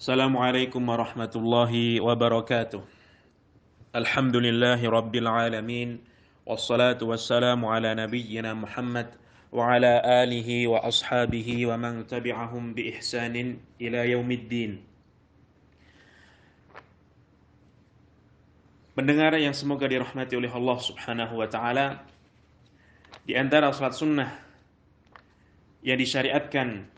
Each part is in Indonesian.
Assalamualaikum warahmatullahi wabarakatuh. Alhamdulillahi rabbil alamin. Wassalatu wassalamu ala nabiyyina Muhammad wa ala alihi wa ashabihi wa man tabi'ahum bi ihsanin ila yaumiddin. Pendengar yang semoga dirahmati oleh Allah Subhanahu wa taala, di antara salat sunnah yang disyariatkan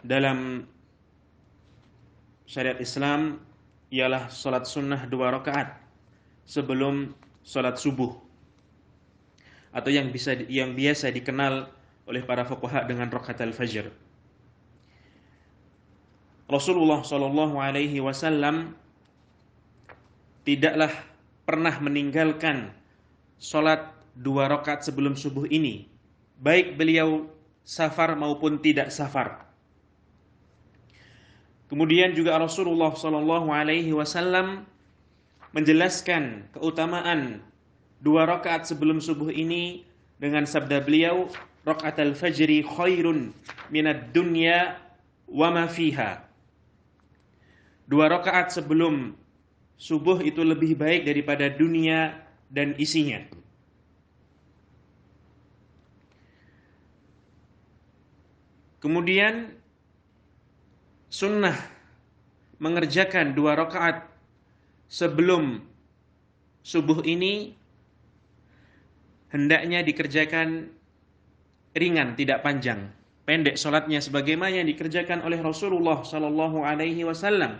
dalam syariat Islam ialah salat sunnah 2 rakaat sebelum salat subuh, atau yang biasa dikenal oleh para fuqaha dengan rakaat al-fajr. Rasulullah sallallahu alaihi wasallam tidaklah pernah meninggalkan salat 2 rakaat sebelum subuh ini, baik beliau safar maupun tidak safar. Kemudian juga Rasulullah sallallahu alaihi wasallam menjelaskan keutamaan 2 rakaat sebelum subuh ini dengan sabda beliau, rakaat al-fajri khairun minad dunya wa ma fiha. 2 rakaat sebelum subuh itu lebih baik daripada dunia dan isinya. Kemudian sunnah mengerjakan 2 rakaat sebelum subuh ini hendaknya dikerjakan ringan, tidak panjang, pendek salatnya sebagaimana yang dikerjakan oleh Rasulullah sallallahu alaihi wasallam.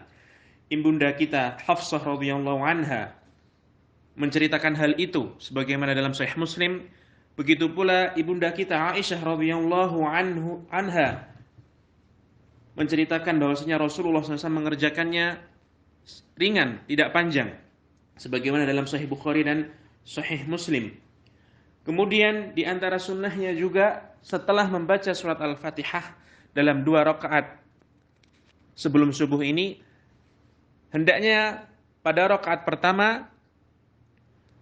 Ibunda kita Hafsah radhiyallahu anha menceritakan hal itu sebagaimana dalam Sahih Muslim. Begitu pula ibunda kita Aisyah radhiyallahu anha menceritakan bahwasanya Rasulullah SAW mengerjakannya ringan, tidak panjang, sebagaimana dalam Sahih Bukhari dan Sahih Muslim. Kemudian di antara sunnahnya juga setelah membaca surat Al-Fatihah dalam 2 rakaat sebelum subuh ini, hendaknya pada rakaat pertama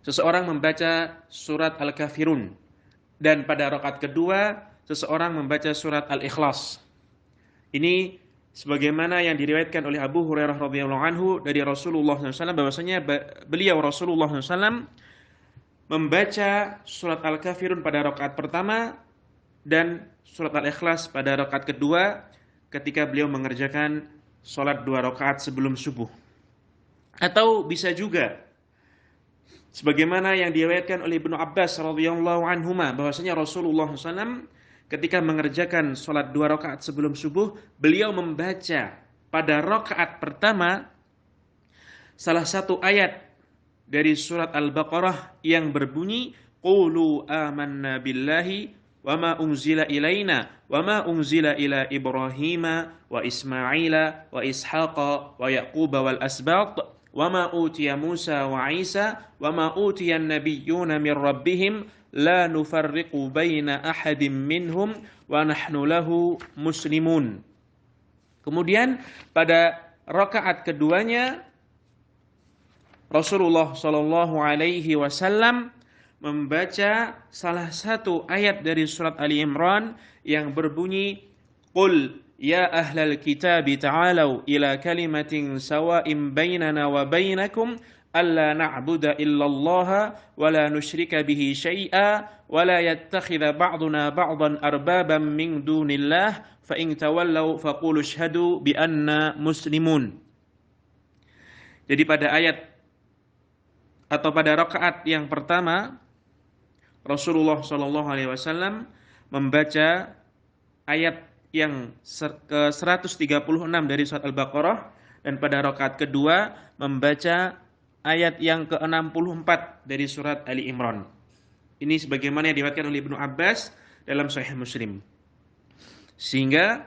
seseorang membaca surat Al-Kafirun, dan pada rakaat kedua seseorang membaca surat Al-Ikhlas. Ini sebagaimana yang diriwayatkan oleh Abu Hurairah radhiyallahu anhu dari Rasulullah SAW, bahwasanya beliau Rasulullah SAW membaca surat Al-Kafirun pada rakaat pertama dan surat Al-Ikhlas pada rakaat kedua ketika beliau mengerjakan salat 2 rakaat sebelum subuh. Atau bisa juga sebagaimana yang diriwayatkan oleh Ibnu Abbas radhiyallahu anhuma, bahwasanya Rasulullah SAW ketika mengerjakan salat 2 rakaat sebelum subuh, beliau membaca pada rakaat pertama salah satu ayat dari surat Al-Baqarah yang berbunyi, qulu amanna billahi wa ma unzila ilaina wa ma unzila ila Ibrahima wa Ismaila wa Ishaqa wa Yaquba wal asbat wa ma utiya Musa wa Isa wa ma utiya an-nabiyyuna min rabbihim la nufarriqu baina ahadin minhum wa nahnu lahu muslimun. Kemudian pada rakaat keduanya Rasulullah sallallahu alaihi wasallam membaca salah satu ayat dari surat Ali Imran yang berbunyi, qul ya ahlal kitabi ta'alau ila kalimatin sawa'in bainana wa bainakum alla na'budu illallaha wa la nusyrika bihi syai'a wa la yattakhidha ba'duna ba'dan arbaban min dunillah fa in tawallaw faqulu ashhadu bi anna muslimun. Jadi pada ayat atau pada rakaat yang pertama Rasulullah sallallahu alaihi wasallam membaca ayat yang ke-136 dari surat Al-Baqarah, dan pada rakaat kedua membaca ayat yang ke-64 dari surat Ali Imran. Ini sebagaimana yang diriwayatkan oleh Ibnu Abbas dalam Sahih Muslim. Sehingga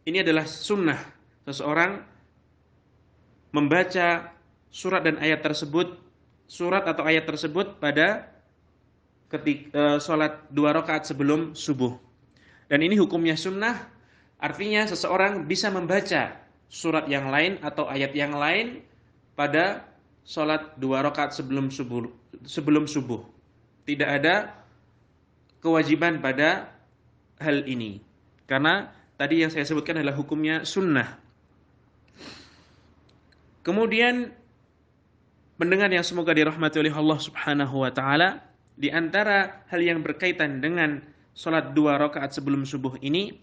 ini adalah sunnah seseorang membaca surat dan ayat tersebut, surat atau ayat tersebut pada ketika salat 2 rakaat sebelum subuh. Dan ini hukumnya sunnah, artinya seseorang bisa membaca surat yang lain atau ayat yang lain pada salat 2 rakaat sebelum subuh. Tidak ada kewajiban pada hal ini, karena tadi yang saya sebutkan adalah hukumnya sunnah. Kemudian pendengar yang semoga dirahmati oleh Allah Subhanahu wa taala, di antara hal yang berkaitan dengan salat 2 rakaat sebelum subuh ini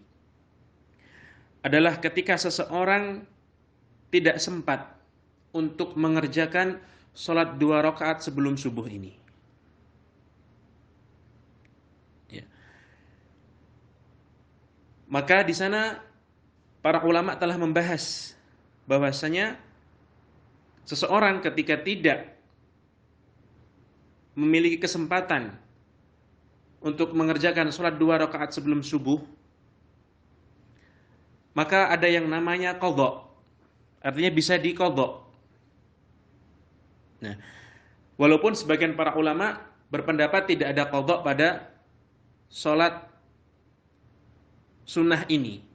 adalah ketika seseorang tidak sempat untuk mengerjakan salat 2 rakaat sebelum subuh ini. Ya. Maka di sana para ulama telah membahas bahwasanya seseorang ketika tidak memiliki kesempatan untuk mengerjakan sholat 2 rakaat sebelum subuh, maka ada yang namanya qadha. Artinya bisa diqadha. Nah, walaupun sebagian para ulama berpendapat tidak ada qadha pada sholat sunnah ini.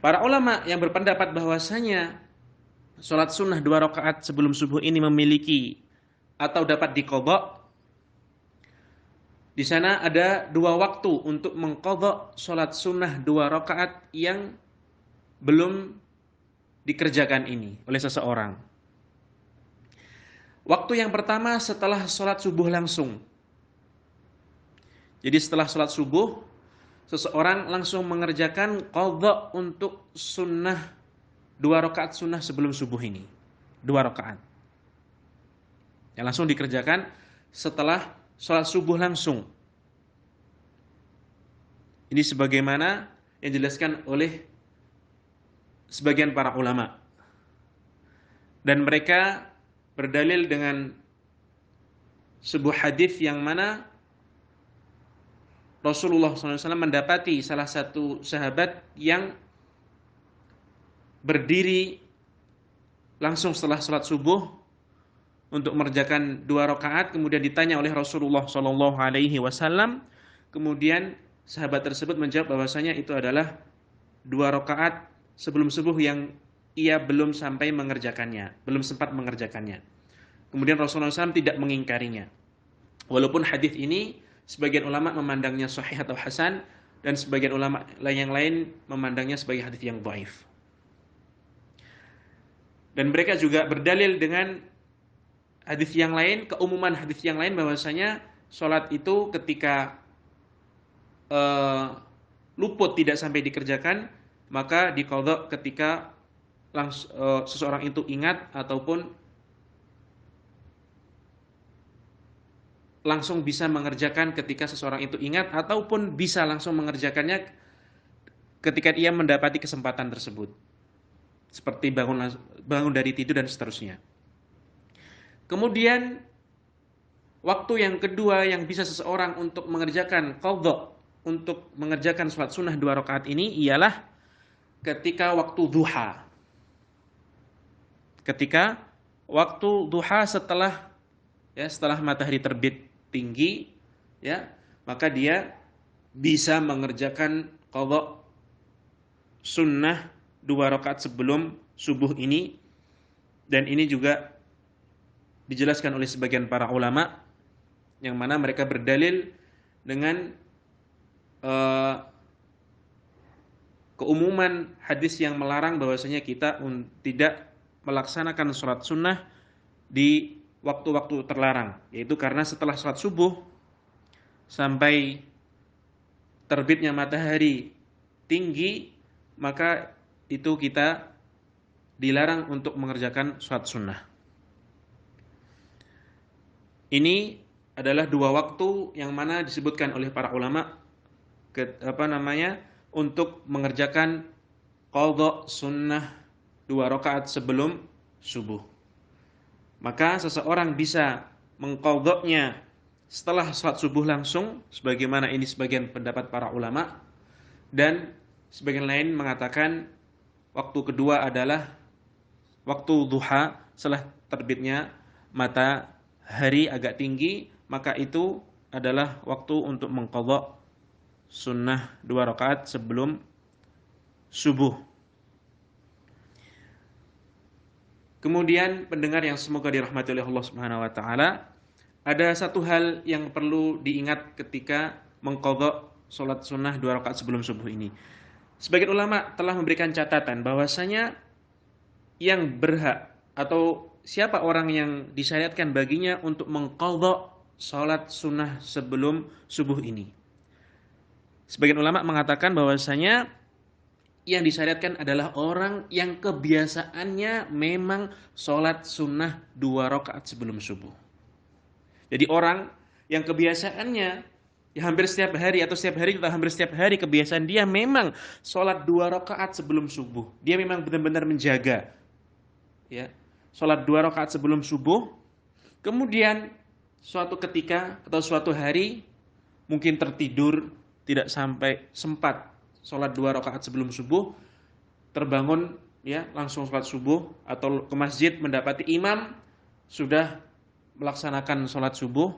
Para ulama yang berpendapat bahwasanya sholat sunnah 2 rakaat sebelum subuh ini memiliki atau dapat diqadha, di sana ada 2 waktu untuk mengqadha sholat sunnah 2 rakaat yang belum dikerjakan ini oleh seseorang. Waktu yang pertama setelah sholat subuh langsung. Jadi setelah sholat subuh, seseorang langsung mengerjakan qadha untuk sunnah 2 rakaat sunnah sebelum subuh ini. 2 rakaat. Yang langsung dikerjakan setelah sholat subuh langsung. Ini sebagaimana yang dijelaskan oleh sebagian para ulama. Dan mereka berdalil dengan sebuah hadis yang mana Rasulullah SAW mendapati salah satu sahabat yang berdiri langsung setelah sholat subuh untuk mengerjakan 2 rakaat, kemudian ditanya oleh Rasulullah SAW, kemudian sahabat tersebut menjawab bahwasanya itu adalah 2 rakaat sebelum subuh yang ia belum sampai mengerjakannya, belum sempat mengerjakannya. Kemudian Rasulullah SAW tidak mengingkarinya. Walaupun hadis ini sebagian ulama memandangnya sahih atau hasan, dan sebagian ulama yang lain memandangnya sebagai hadis yang dhaif. Dan mereka juga berdalil dengan hadis yang lain, keumuman hadis yang lain bahwasanya sholat itu ketika luput tidak sampai dikerjakan, maka diqadha ketika seseorang itu ingat ataupun langsung bisa mengerjakan ketika seseorang itu ingat, ataupun bisa langsung mengerjakannya ketika ia mendapati kesempatan tersebut. Seperti bangun dari tidur dan seterusnya. Kemudian waktu yang kedua yang bisa seseorang untuk mengerjakan qadha, untuk mengerjakan sholat sunnah 2 rakaat ini ialah ketika waktu duha. Ketika waktu duha setelah matahari terbit tinggi, ya, maka dia bisa mengerjakan qadha sunnah 2 rakaat sebelum subuh ini. Dan ini juga dijelaskan oleh sebagian para ulama yang mana mereka berdalil dengan keumuman hadis yang melarang bahwasanya kita tidak melaksanakan sholat sunnah di waktu-waktu terlarang, yaitu karena setelah sholat subuh sampai terbitnya matahari tinggi, maka itu kita dilarang untuk mengerjakan sholat sunnah. Ini adalah 2 waktu yang mana disebutkan oleh para ulama untuk mengerjakan qadha sunnah 2 rakaat sebelum subuh. Maka seseorang bisa mengqadhanya setelah sholat subuh langsung, sebagaimana ini sebagian pendapat para ulama, dan sebagian lain mengatakan waktu kedua adalah waktu duha setelah terbitnya matahari agak tinggi, maka itu adalah waktu untuk mengqadha sunnah 2 rakaat sebelum subuh. Kemudian pendengar yang semoga dirahmati oleh Allah Subhanahu wa taala, ada satu hal yang perlu diingat ketika mengqadha salat sunnah 2 rakaat sebelum subuh ini. Sebagian ulama telah memberikan catatan bahwasanya yang berhak atau siapa orang yang disyariatkan baginya untuk mengqadha salat sunnah sebelum subuh ini. Sebagian ulama mengatakan bahwasanya yang disyariatkan adalah orang yang kebiasaannya memang sholat sunnah 2 rakaat sebelum subuh. Jadi orang yang kebiasaannya ya hampir setiap hari atau setiap hari atau hampir setiap hari kebiasaan dia memang sholat 2 rakaat sebelum subuh. Dia memang benar-benar menjaga, ya, sholat 2 rakaat sebelum subuh. Kemudian suatu ketika atau suatu hari mungkin tertidur tidak sampai sempat sholat 2 rakaat sebelum subuh, terbangun ya langsung sholat subuh atau ke masjid mendapati imam sudah melaksanakan sholat subuh,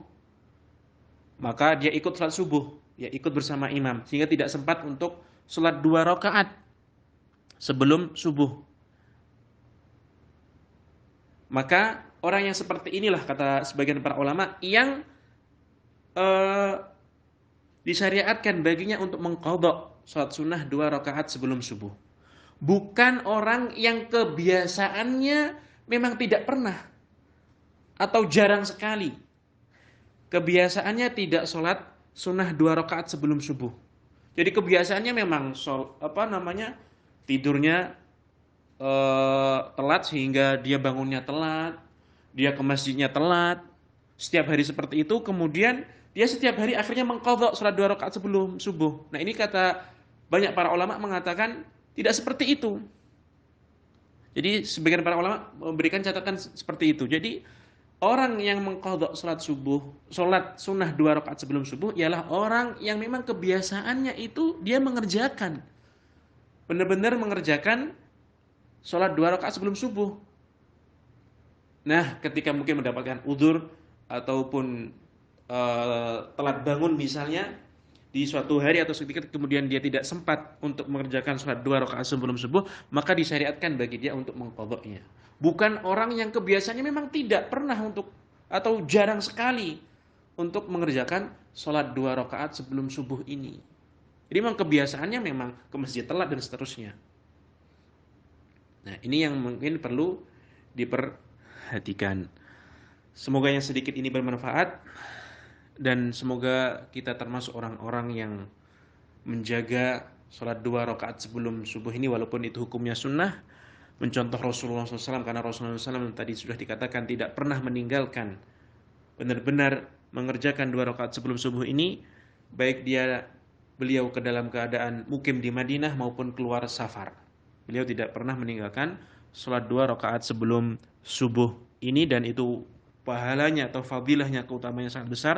maka dia ikut sholat subuh, ya ikut bersama imam sehingga tidak sempat untuk sholat 2 rakaat sebelum subuh. Maka orang yang seperti inilah kata sebagian para ulama yang disyariatkan baginya untuk mengqadha salat sunnah 2 rakaat sebelum subuh. Bukan orang yang kebiasaannya memang tidak pernah atau jarang sekali. Kebiasaannya tidak sholat sunnah 2 rakaat sebelum subuh. Jadi kebiasaannya memang tidurnya telat sehingga dia bangunnya telat, dia ke masjidnya telat. Setiap hari seperti itu, kemudian dia setiap hari akhirnya mengqadha salat 2 rakaat sebelum subuh. Nah, ini kata banyak para ulama mengatakan tidak seperti itu. Jadi sebagian para ulama memberikan catatan seperti itu. Jadi orang yang mengqadha salat sunnah 2 rakaat sebelum subuh ialah orang yang memang kebiasaannya itu dia mengerjakan, benar-benar mengerjakan salat 2 rakaat sebelum subuh. Nah, ketika mungkin mendapatkan udzur ataupun telat bangun misalnya di suatu hari atau seketika kemudian dia tidak sempat untuk mengerjakan sholat 2 rakaat sebelum subuh, maka disyariatkan bagi dia untuk mengqadhanya. Bukan orang yang kebiasaannya memang tidak pernah untuk atau jarang sekali untuk mengerjakan sholat 2 rakaat sebelum subuh ini. Jadi memang kebiasaannya memang ke masjid telat dan seterusnya. Nah, ini yang mungkin perlu diperhatikan. Semoga yang sedikit ini bermanfaat. Dan semoga kita termasuk orang-orang yang menjaga sholat 2 rakaat sebelum subuh ini walaupun itu hukumnya sunnah, mencontoh Rasulullah SAW, karena Rasulullah SAW tadi sudah dikatakan tidak pernah meninggalkan, benar-benar mengerjakan 2 rakaat sebelum subuh ini, baik beliau ke dalam keadaan mukim di Madinah maupun keluar safar. Beliau tidak pernah meninggalkan sholat 2 rakaat sebelum subuh ini, dan itu pahalanya atau fadilahnya, keutamanya sangat besar,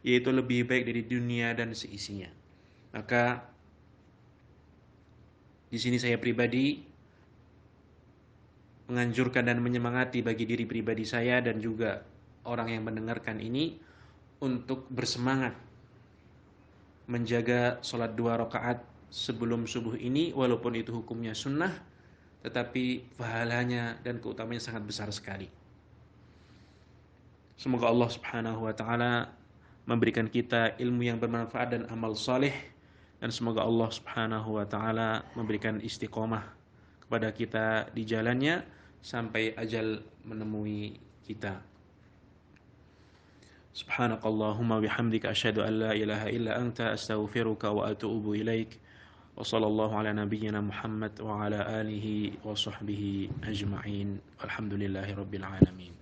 yaitu lebih baik dari dunia dan seisinya. Maka di sini saya pribadi menganjurkan dan menyemangati bagi diri pribadi saya dan juga orang yang mendengarkan ini untuk bersemangat menjaga sholat 2 rakaat sebelum subuh ini, walaupun itu hukumnya sunnah, tetapi pahalanya dan keutamanya sangat besar sekali. Semoga Allah Subhanahu wa taala memberikan kita ilmu yang bermanfaat dan amal saleh, dan semoga Allah Subhanahu wa taala memberikan istiqomah kepada kita di jalannya sampai ajal menemui kita. Subhanakallahumma bihamdika asyhadu an la ilaha illa anta astaghfiruka wa atubu ilaik. Wa sallallahu ala nabiyyina Muhammad wa ala alihi wa sahbihi ajma'in. Alhamdulillahirabbil alamin.